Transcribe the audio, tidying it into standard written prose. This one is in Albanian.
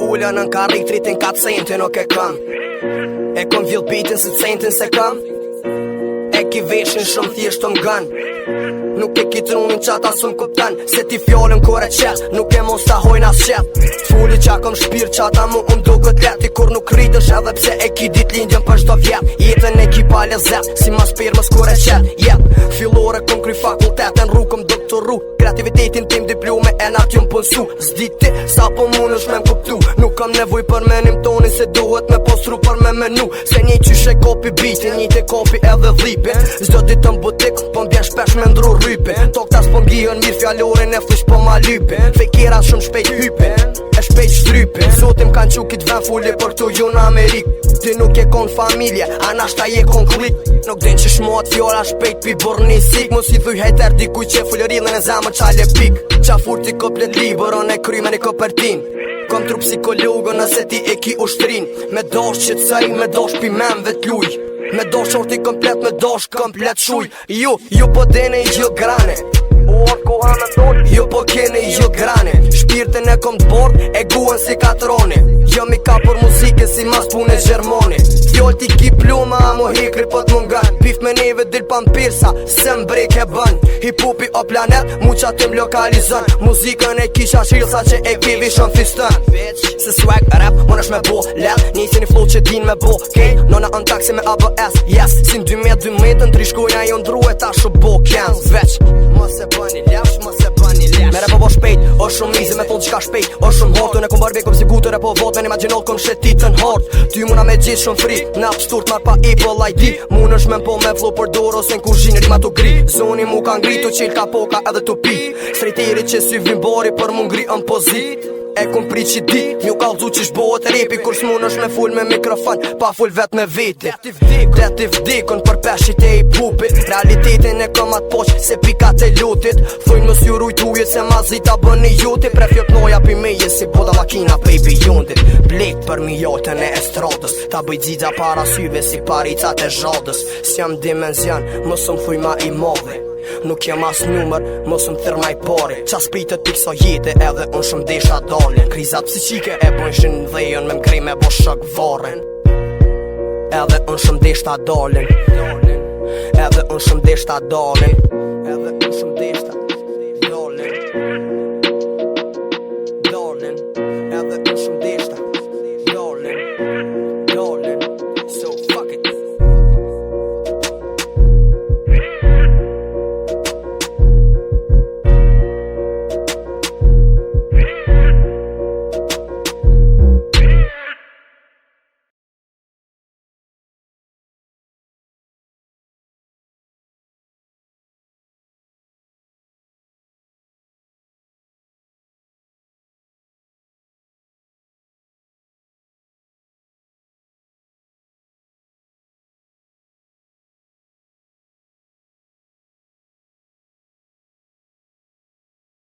ullën në karritrit në 4 centi nuk e kam. E kom vjell bitin si centin se kam. E ki veshin shumë thjesht të m'gan. Nuk e ki trunin qata së m'kuptan. Se ti fjallën kore qes, nuk e mos ta hojnë as qep. Fuli qa kom shpirë qata mu duket leti. Kur nuk rritësh edhe pse e ki dit lindjen për shto vjet. Jetën e ki pa lezet, si mas pirmës kore qet. Fillore kom kry fakultetin, rrugëm doktoru. Kreativitetin tim diplume e nart jom pënsu. Zditi sa po mund është me m'kuptu. Nuk kam nevoj për menim toni se duhet me postru për me menu. Se një qyshe kopi bitin, një te kopi edhe dhipin. Zdo ditë në butik, po m'bjen shpesh me ndru rrypin. Toktas po m'gjihën mirë fjallorin e flish po ma lypin. Fejkera shumë shpejt hypin, e shpejt shtrypin. Zotim kanë qu kit ven fulli për tu ju në Amerik. Ti nuk e kon familje, anashta je kon klik. Nuk din që shmot fjolla shpejt pi borni sik. Mos i thuj hejter dikuj që fullërinën e zemër qale pik. Qa furti koplet liberon e krymen e kopertin. Kom tru psikologën nëse ti e ki ushtrin. Me dosh qëtësaj, me dosh pi memve t'luj. Me dosh orti komplet, me dosh komplet shuj. Ju po dene i gjil grane. Ju po kene i gjil grane. Shpirtin e kom t'bord, e guen si katroni. Jom i ka për muzike si mas pune Gjermoni. Fjoll ti ki pluma, a mo hikri po t'mungan. Pif me neve dil pan pirsa, se mbrek e bën. Hip-hopi o planet, mu qa tim lokalizën. Muzikën e kisha shilsa që e kivi shën fistën. Se swag rap, mon është me bo let. Njësi një flow që din me bo kej. Nona në taksi me ABS, yes. Si në 2012 në trishkojna jo ndru e ta shu bo kjens. Veç, mos e bëni lefsh, mos e bëni lefsh. Mere po shpejt, o shumë mizi me thonë qka shpejt. O shumë hortën e kom bërbe kom si gutër e po votën. Imaginot kom shetitën hort. Ty muna me gjithë shumë fri. Në sturt mar pa Apple ID. Mun është me mpo me flow për dorë ose në kuzhinë rima të gri. Zoni mu ka ngritu qil ka poka edhe të pi. Strejteri që si vimbori për mu ngri në pozit. E kom pri që di, mju ka lëzu që shbohet repi. Kur s'mun është me full me mikrofon, pa full vet me veti. Deti vdikon për peshit e i pupit. Realitetin e kom atë poq se pikat e lutit. Thujnë mës ju rujt ujët se ma zita bën një juti. Prefjot noja pi meje si boda makina baby jundit. Blek për mi jotën e estradës. Ta bëj dzidza para syve si paricat e zhadës. S'jam dimenzion, mësëm thuj ma i modhe. Nuk jem as numër, mos më thërmaj pari. Qa spritët pik so jete edhe unë shumë desha dalin. Krizat psiqike e bëjshin dhejën me mkrej me bo shok varen. Edhe unë shumë deshta dalin. Edhe unë shumë deshta dalin.